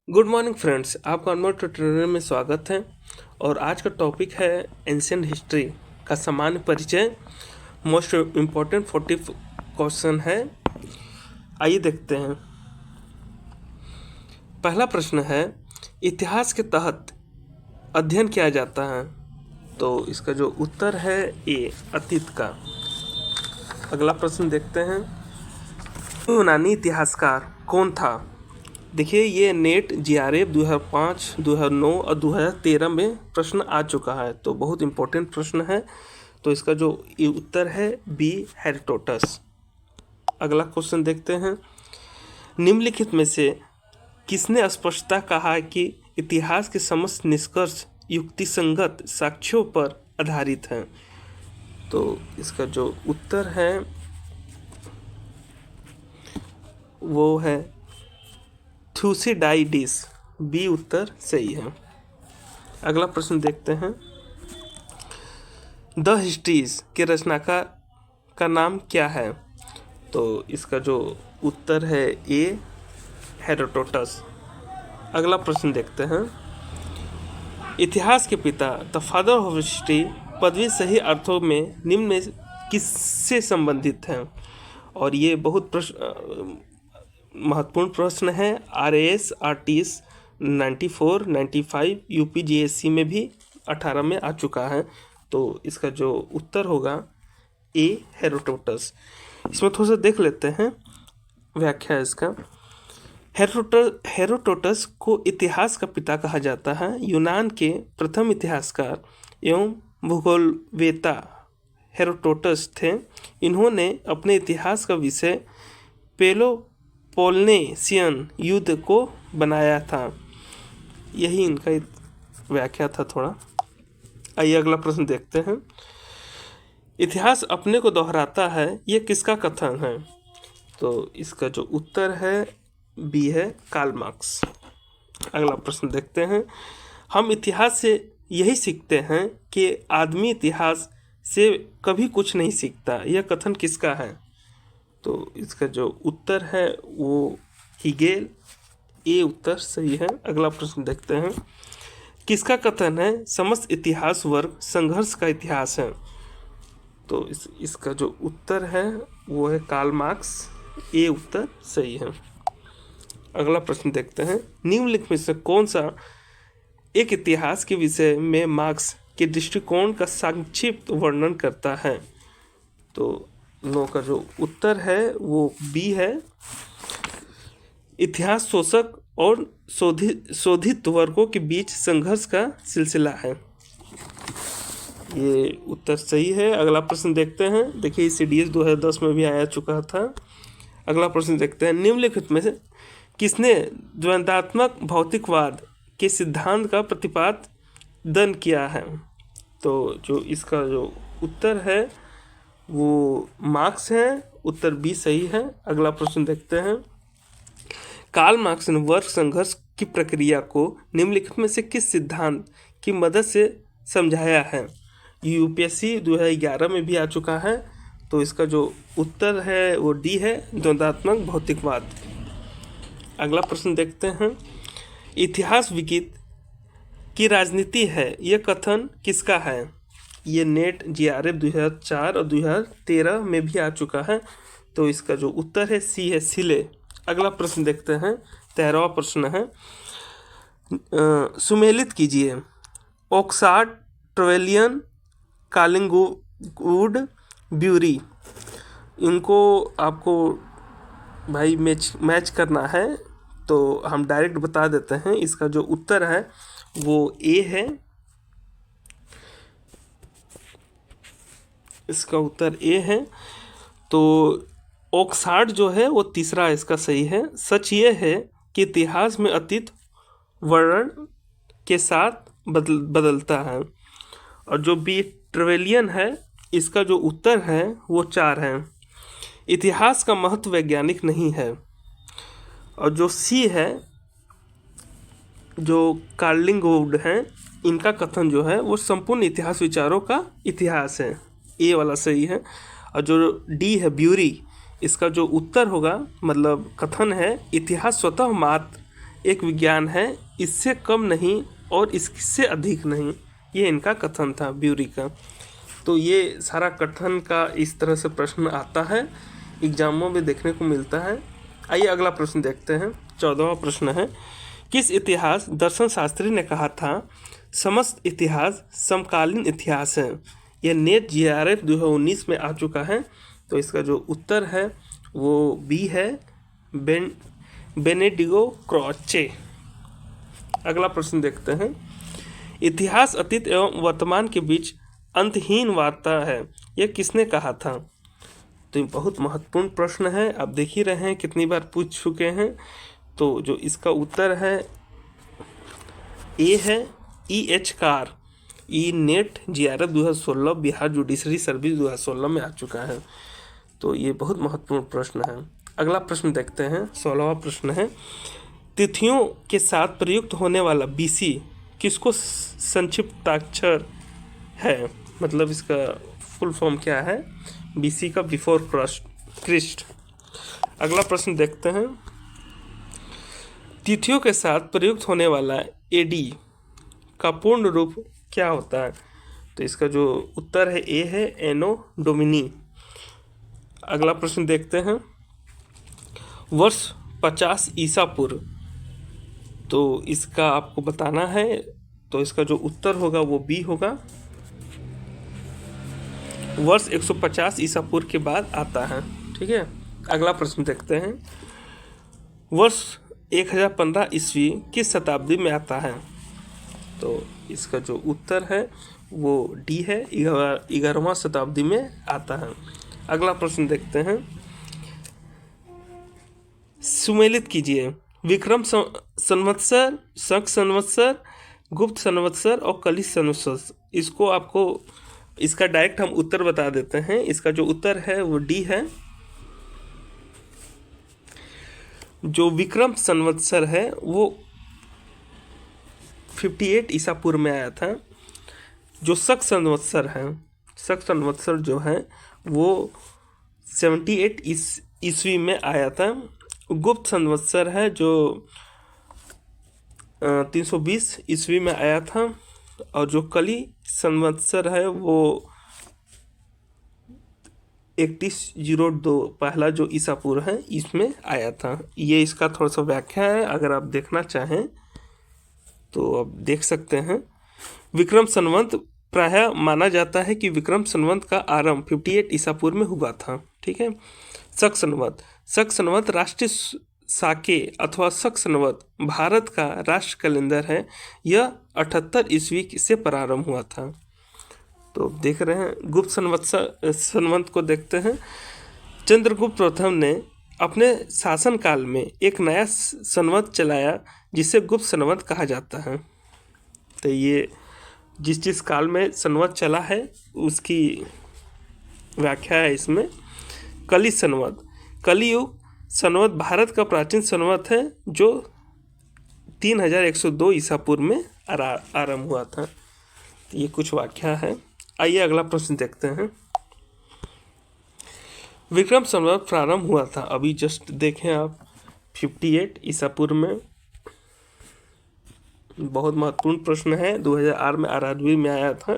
Good morning friends, आपका अनमोल tutorial में स्वागत है। और आज का टॉपिक है एंशिएंट हिस्ट्री का सामान्य परिचय। मोस्ट इम्पोर्टेंट 40 क्वेश्चन है। आइए देखते हैं। पहला प्रश्न है, इतिहास के तहत अध्ययन किया जाता है। तो इसका जो उत्तर है ए, अतीत का। अगला प्रश्न देखते हैं, यूनानी इतिहासकार कौन था? देखिए, ये नेट जीआरएफ 2005, 2009 और 2013 में प्रश्न आ चुका है, तो बहुत इम्पोर्टेंट प्रश्न है। तो इसका जो उत्तर है बी, हेरोडोटस। अगला क्वेश्चन देखते हैं, निम्नलिखित में से किसने स्पष्टता कहा कि इतिहास के समस्त निष्कर्ष युक्तिसंगत साक्ष्यों पर आधारित हैं? तो इसका जो उत्तर है वो है थ्यूसिडाइडिस। बी उत्तर सही है। अगला प्रश्न देखते हैं, द हिस्ट्रीज के रचनाकार का नाम क्या है? तो इसका जो उत्तर है ए, हेरोडोटस। अगला प्रश्न देखते हैं, इतिहास के पिता द फादर ऑफ हिस्ट्री पदवी सही अर्थों में निम्न में किससे संबंधित है? और ये बहुत महत्वपूर्ण प्रश्न है। RAS आर्टिस 94, 95 UPGSC में भी 18 में आ चुका है। तो इसका जो उत्तर होगा ए, हेरोडोटस। इसमें थोड़ा सा देख लेते हैं व्याख्या इसका। हेरोडोटस को इतिहास का पिता कहा जाता है। यूनान के प्रथम इतिहासकार एवं भूगोलवेत्ता हेरोडोटस थे। इन्होंने अपने इतिहास का विषय पेलोपोनेशियन युद्ध को बनाया था। यही इनका व्याख्या था थोड़ा। आइए अगला प्रश्न देखते हैं, इतिहास अपने को दोहराता है, यह किसका कथन है? तो इसका जो उत्तर है बी है, कार्ल मार्क्स। अगला प्रश्न देखते हैं, हम इतिहास से यही सीखते हैं कि आदमी इतिहास से कभी कुछ नहीं सीखता, यह कथन किसका है? तो इसका जो उत्तर है वो हीगेल। ए उत्तर सही है। अगला प्रश्न देखते हैं, किसका कथन है समस्त इतिहास वर्ग संघर्ष का इतिहास है? तो इसका जो उत्तर है वो है कार्ल मार्क्स। ए उत्तर सही है। अगला प्रश्न देखते हैं, निम्नलिखित में से कौन सा एक इतिहास के विषय में मार्क्स के दृष्टिकोण का संक्षिप्त वर्णन करता है? तो नो का जो उत्तर है वो बी है, इतिहास शोषक और शोधित वर्गों के बीच संघर्ष का सिलसिला है। ये उत्तर सही है। अगला प्रश्न देखते हैं, देखिए CDS 2010 में भी आया चुका था। अगला प्रश्न देखते हैं, निम्नलिखित में से किसने द्वंद्वात्मक भौतिकवाद के सिद्धांत का प्रतिपादन किया है? तो जो इसका जो उत्तर है वो मार्क्स है। उत्तर बी सही है। अगला प्रश्न देखते हैं, कार्ल मार्क्स ने वर्ग संघर्ष की प्रक्रिया को निम्नलिखित में से किस सिद्धांत की मदद से समझाया है? UPSC 2011 में भी आ चुका है। तो इसका जो उत्तर है वो डी है, द्वंद्वात्मक भौतिकवाद। अगला प्रश्न देखते हैं, इतिहास विकित की राजनीति है, यह कथन किसका है? ये नेट GRF 2004 और 2013 में भी आ चुका है। तो इसका जो उत्तर है सी है, सिले। अगला प्रश्न देखते हैं, 13वां प्रश्न है, सुमेलित कीजिए ऑक्सफोर्ड, ट्रेवलियन, कॉलिंगवुड, ब्यूरी। इनको आपको भाई मैच करना है, तो हम डायरेक्ट बता देते हैं। इसका जो उत्तर है वो ए है। इसका उत्तर ए है। तो ऑक्सफोर्ड जो है वो तीसरा इसका सही है। सच ये है कि इतिहास में अतीत वर्णन के साथ बदलता है। और जो बी, ट्रेवलियन है, इसका जो उत्तर है वो 4 है, इतिहास का महत्व वैज्ञानिक नहीं है। और जो सी है, जो कॉलिंगवुड है, इनका कथन जो है वो संपूर्ण इतिहास विचारों का इतिहास है। ए वाला सही है। और जो डी है, ब्यूरी, इसका जो उत्तर होगा मतलब कथन है, इतिहास स्वतः मात्र एक विज्ञान है, इससे कम नहीं और इससे अधिक नहीं, ये इनका कथन था ब्यूरी का। तो ये सारा कथन का इस तरह से प्रश्न आता है, एग्जामों में देखने को मिलता है। आइए अगला प्रश्न देखते हैं। 14वां प्रश्न है, किस इतिहास दर्शन शास्त्री ने कहा था समस्त इतिहास समकालीन इतिहास है? यह नेट JRF 2019 में आ चुका है। तो इसका जो उत्तर है वो बी है, बेनेडिगो क्रॉचे। अगला प्रश्न देखते हैं, इतिहास अतीत एवं वर्तमान के बीच अंतहीन वार्ता है, यह किसने कहा था? तो ये बहुत महत्वपूर्ण प्रश्न है, आप देख ही रहे हैं कितनी बार पूछ चुके हैं। तो जो इसका उत्तर है ए है, EH कार। ई NET JRF 2016 Bihar judiciary service 2016 में आ चुका है। तो ये बहुत महत्वपूर्ण प्रश्न है। अगला प्रश्न देखते हैं, 16वां प्रश्न है, तिथियों के साथ प्रयुक्त होने वाला BC किसको संक्षिप्ताक्षर है? मतलब इसका फुल फॉर्म क्या है? BC का बिफोर क्रिस्ट। अगला प्रश्न देखते हैं, तिथियों के साथ प्रयुक्त होने वाला AD का पूर्ण रूप क्या होता है? तो इसका जो उत्तर है ए है, एनो डोमिनी। अगला प्रश्न देखते हैं, वर्ष 50 ईसा पूर्व। तो इसका आपको बताना है। तो इसका जो उत्तर होगा वो बी होगा, वर्ष 150 ईसा पूर्व के बाद आता है। ठीक है। अगला प्रश्न देखते हैं, वर्ष 1015 ईस्वी किस शताब्दी में आता है? तो इसका जो उत्तर है वो डी है, 11वां शताब्दी में आता है। अगला प्रश्न देखते हैं, सुमेलित कीजिए, विक्रम संवत्सर, शक संवत्सर, गुप्त संवत्सर और कलिश संवत्सर। इसको आपको इसका डायरेक्ट हम उत्तर बता देते हैं। इसका जो उत्तर है वो डी है। जो विक्रम संवत्सर है वो 58 ईसा पूर्व में आया था। जो शक संवत्सर है, शक संवत्सर जो है वो 78 ईस्वी में आया था। गुप्त संवत्सर है जो 320 ईस्वी में आया था। और जो कली संवत्सर है वो 3102 पहला जो ईसा पूर्व है इसमें आया था। ये इसका थोड़ा सा व्याख्या है, अगर आप देखना चाहें तो आप देख सकते हैं। विक्रम संवत प्रायः माना जाता है कि विक्रम संवत का आरंभ 58 ईसा पूर्व में हुआ था। ठीक है। शक संवत, शक संवत राष्ट्रीय साके अथवा शक संवत भारत का राष्ट्र कैलेंडर है। यह 78 ईस्वी से प्रारंभ हुआ था। तो देख रहे हैं, गुप्त संवत को देखते हैं। चंद्रगुप्त प्रथम ने अपने शासनकाल में एक नया संवत चलाया जिसे गुप्त संवत कहा जाता है। तो ये जिस काल में संवत चला है उसकी व्याख्या है इसमें। कली संवत, कलियुग संवत भारत का प्राचीन संवत है जो 3102 ईसा पूर्व में आरंभ हुआ था। ये कुछ व्याख्या है। आइए अगला प्रश्न देखते हैं। विक्रम संवत प्रारंभ हुआ था, अभी जस्ट देखें आप, 58 ईसा पूर्व में। बहुत महत्वपूर्ण प्रश्न है, 2008 में RRB में आया था।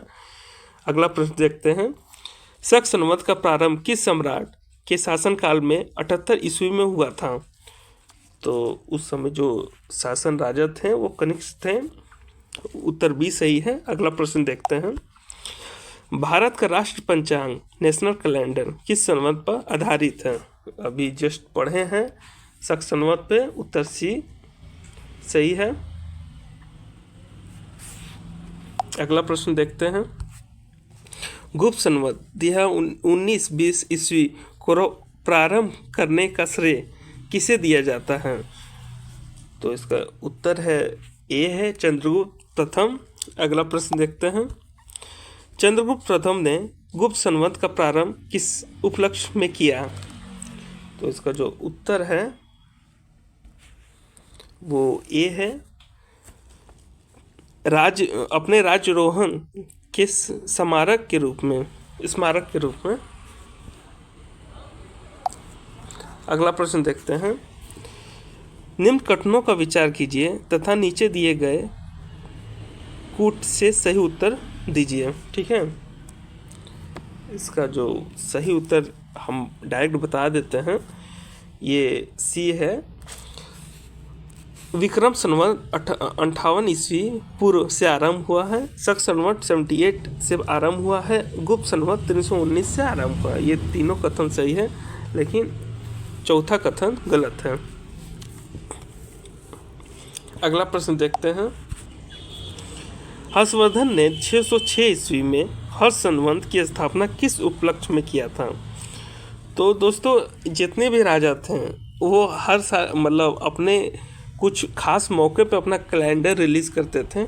अगला प्रश्न देखते हैं, शक संवत का प्रारंभ किस सम्राट के शासनकाल में 78 ईस्वी में हुआ था? तो उस समय जो शासन राजा थे वो कनिष्क थे। उत्तर बी सही है। अगला प्रश्न देखते हैं, भारत का राष्ट्र पंचांग नेशनल कैलेंडर किस संवत पर आधारित है? अभी जस्ट पढ़े हैं, शक संवत पे। उत्तर सी सही है। अगला प्रश्न देखते हैं, गुप्त संवत 1920 ईस्वी को प्रारंभ करने का श्रेय किसे दिया जाता है? तो इसका उत्तर है ए है, चंद्रगुप्त प्रथम। अगला प्रश्न देखते हैं, चंद्रगुप्त प्रथम ने गुप्त संवत का प्रारंभ किस उपलक्ष्य में किया? तो इसका जो उत्तर है वो ए है, अपने राज्यारोहण के स्मारक के रूप में। अगला प्रश्न देखते हैं, निम्न कथनों का विचार कीजिए तथा नीचे दिए गए कूट से सही उत्तर दीजिए। ठीक है, इसका जो सही उत्तर हम डायरेक्ट बता देते हैं, ये सी है। विक्रम संवत 58 ईस्वी पूर्व से आरंभ हुआ है, शक संवत 78 से आरंभ हुआ है, गुप्त संवत 319 से आरंभ हुआ है। ये तीनों कथन सही है, लेकिन चौथा कथन गलत है। अगला प्रश्न देखते हैं। हर्षवर्धन ने 606 ईस्वी में हर्ष संवत की स्थापना किस उपलक्ष्य में किया था? तो दोस्तों, जितने भी राजा थे वो हर साल मतलब अपने कुछ खास मौके पे अपना कैलेंडर रिलीज़ करते थे।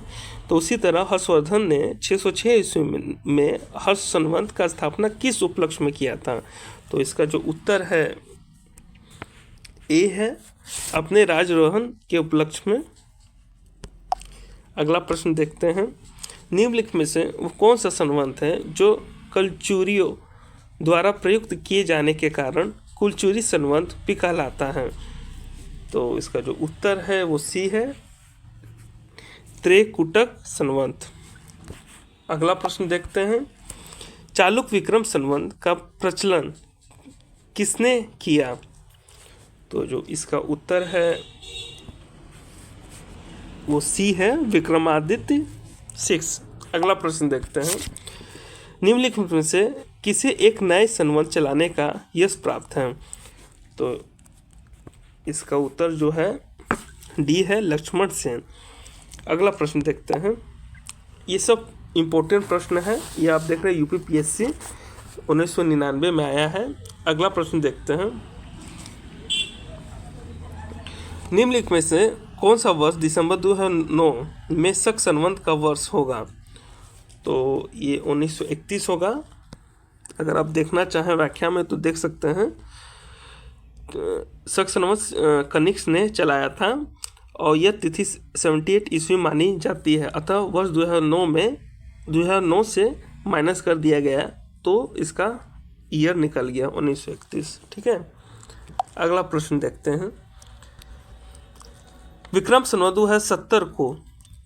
तो उसी तरह हर्षवर्धन ने 606 ईस्वी में हर्ष संवत का स्थापना किस उपलक्ष्य में किया था? तो इसका जो उत्तर है ए है, अपने राजरोहण के उपलक्ष्य में। अगला प्रश्न देखते हैं। निम्नलिखित में से वो कौन सा संवत है जो कलचुरियों द्वारा प्रयुक्त किए जाने के कारण कुलचुरी संवत भी कहलाता है? तो इसका जो उत्तर है वो सी है, त्रिकुटक संवत। अगला प्रश्न देखते हैं। चालुक्य विक्रम संवत का प्रचलन किसने किया? तो जो इसका उत्तर है वो सी है, विक्रमादित्य 6। अगला प्रश्न देखते हैं। निम्नलिखित में से किसे एक नए संवत चलाने का यश प्राप्त है? तो इसका उत्तर जो है डी है, लक्ष्मण सेन। अगला प्रश्न देखते हैं। ये सब इम्पोर्टेंट प्रश्न है, ये आप देख रहे हैं यूपीपीएससी 1999 में आया है। अगला प्रश्न देखते हैं। निम्नलिखित में से कौन सा वर्ष दिसंबर 2009 में शक संवत का वर्ष होगा? तो ये 1931 होगा। अगर आप देखना चाहें व्याख्या में तो देख सकते हैं। शक संवत कनिष्क ने चलाया था और यह तिथि 78 ईस्वी मानी जाती है, अतः वर्ष 2009 से माइनस कर दिया गया तो इसका ईयर निकल गया 1931। ठीक है, अगला प्रश्न देखते हैं। विक्रम संवत 2070 को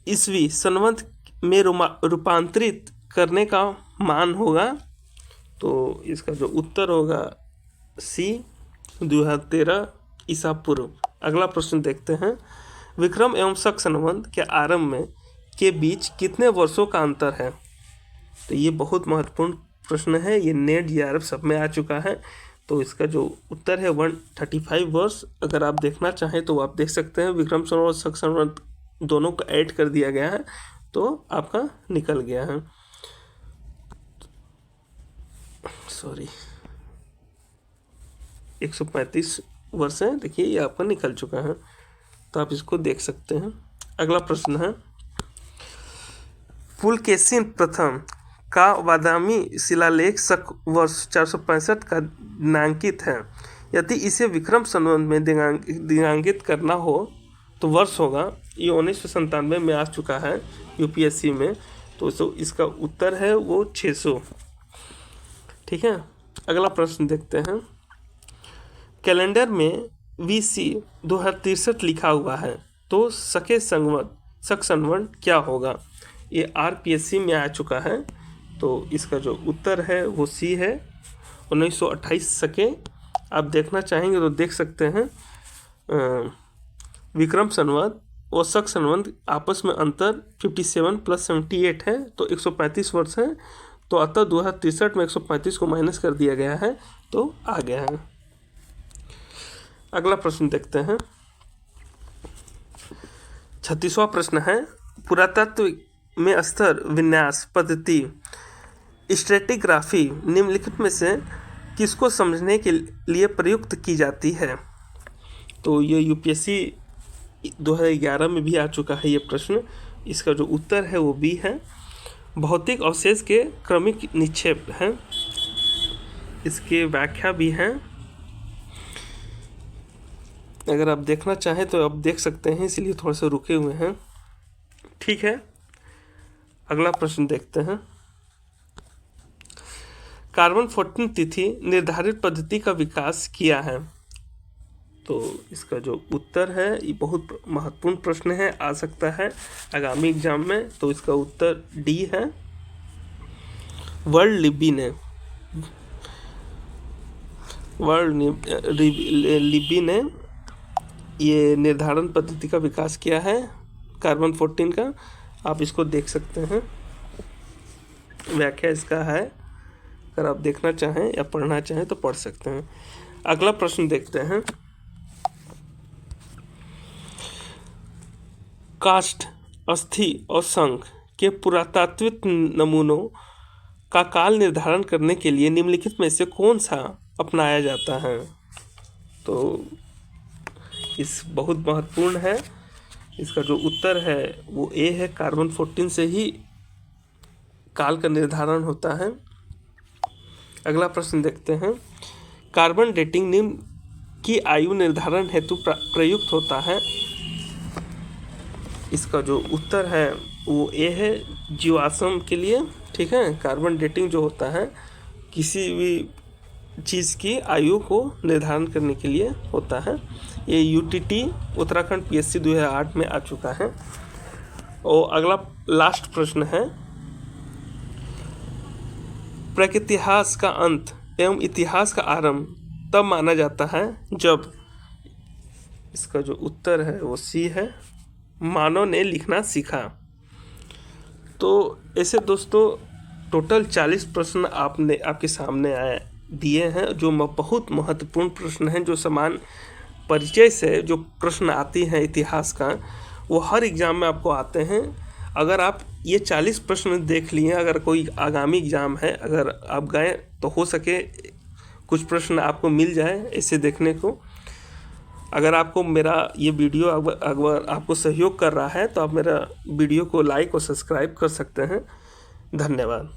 ईस्वी संवत में रूपांतरित करने का मान होगा? तो इसका जो उत्तर होगा सी, 2013 ईसा पूर्व। अगला प्रश्न देखते हैं। विक्रम एवं शक संवत के आरंभ में के बीच कितने वर्षों का अंतर है? तो ये बहुत महत्वपूर्ण प्रश्न है, ये नेट जीआरएफ सब में आ चुका है। तो इसका जो उत्तर है 135 वर्ष। अगर आप देखना चाहें तो आप देख सकते हैं, विक्रम संवत और शक संवत दोनों को ऐड कर दिया गया है तो आपका निकल गया है। सॉरी, 135 वर्ष है, देखिए ये आपका निकल चुका है, तो आप इसको देख सकते हैं। अगला प्रश्न है। पुलकेशिन प्रथम का बादामी शिलालेख शक वर्ष 465 का दिनांकित है। यदि इसे विक्रम संवत में दिनांकित करना हो तो वर्ष होगा, ये 1997 में आ चुका है यूपीएससी में। तो इसका उत्तर है वो 600। ठीक है, अगला प्रश्न देखते हैं। कैलेंडर में VC 2063 लिखा हुआ है तो शक संवत क्या होगा? ये RPSC में आ चुका है, तो इसका जो उत्तर है वो सी है, 1928 शके। आप देखना चाहेंगे तो देख सकते हैं। विक्रम संवत और शक संवत आपस में अंतर 57 + 78 है, तो 135 वर्ष है। तो अतः 2063 में 135 को माइनस कर दिया गया है तो आ गया है। अगला प्रश्न देखते हैं। 36वां प्रश्न है। पुरातत्व में स्तर विन्यास पद्धति स्ट्रेटिग्राफी निम्नलिखित में से किसको समझने के लिए प्रयुक्त की जाती है? तो ये यूपीएससी 2011 में भी आ चुका है ये प्रश्न। इसका जो उत्तर है वो बी है, भौतिक अवशेष के क्रमिक निक्षेप हैं। इसके व्याख्या भी हैं, अगर आप देखना चाहें तो आप देख सकते हैं, इसलिए थोड़ा सा रुके हुए हैं। ठीक है, अगला प्रश्न देखते हैं। कार्बन 14 तिथि निर्धारित पद्धति का विकास किया है? तो इसका जो उत्तर है ये बहुत महत्वपूर्ण प्रश्न है, आ सकता है आगामी एग्जाम में। तो इसका उत्तर डी है। वर्ल्ड लिब्बी ने ये निर्धारण पद्धति का विकास किया है कार्बन 14 का। आप इसको देख सकते हैं, व्याख्या इसका है। अगर आप देखना चाहें या पढ़ना चाहें तो पढ़ सकते हैं। अगला प्रश्न देखते हैं। काष्ठ, अस्थि और शंख के पुरातात्विक नमूनों का काल निर्धारण करने के लिए निम्नलिखित में से कौन सा अपनाया जाता है? तो इस बहुत महत्वपूर्ण है। इसका जो उत्तर है वो ए है। कार्बन 14 से ही काल का निर्धारण होता है। अगला प्रश्न देखते हैं। कार्बन डेटिंग निम्न की आयु निर्धारण हेतु प्रयुक्त होता है। इसका जो उत्तर है वो ए है, जीवाश्म के लिए। ठीक है, कार्बन डेटिंग जो होता है किसी भी चीज़ की आयु को निर्धारण करने के लिए होता है। ये यूटीटी उत्तराखंड पीएससी 2008 में आ चुका है। और अगला लास्ट प्रश्न है। प्रागैतिहास का अंत एवं इतिहास का आरंभ तब माना जाता है जब, इसका जो उत्तर है वो सी है, मानव ने लिखना सीखा। तो ऐसे दोस्तों टोटल 40 प्रश्न आपके सामने दिए हैं, जो बहुत महत्वपूर्ण प्रश्न हैं, जो समान परिचय से जो प्रश्न आती हैं इतिहास का, वो हर एग्ज़ाम में आपको आते हैं। अगर आप ये 40 प्रश्न देख लिए, अगर कोई आगामी एग्ज़ाम है, अगर आप गए तो हो सके कुछ प्रश्न आपको मिल जाए ऐसे देखने को। अगर आपको मेरा ये वीडियो अगर आपको सहयोग कर रहा है तो आप मेरा वीडियो को लाइक और सब्सक्राइब कर सकते हैं। धन्यवाद।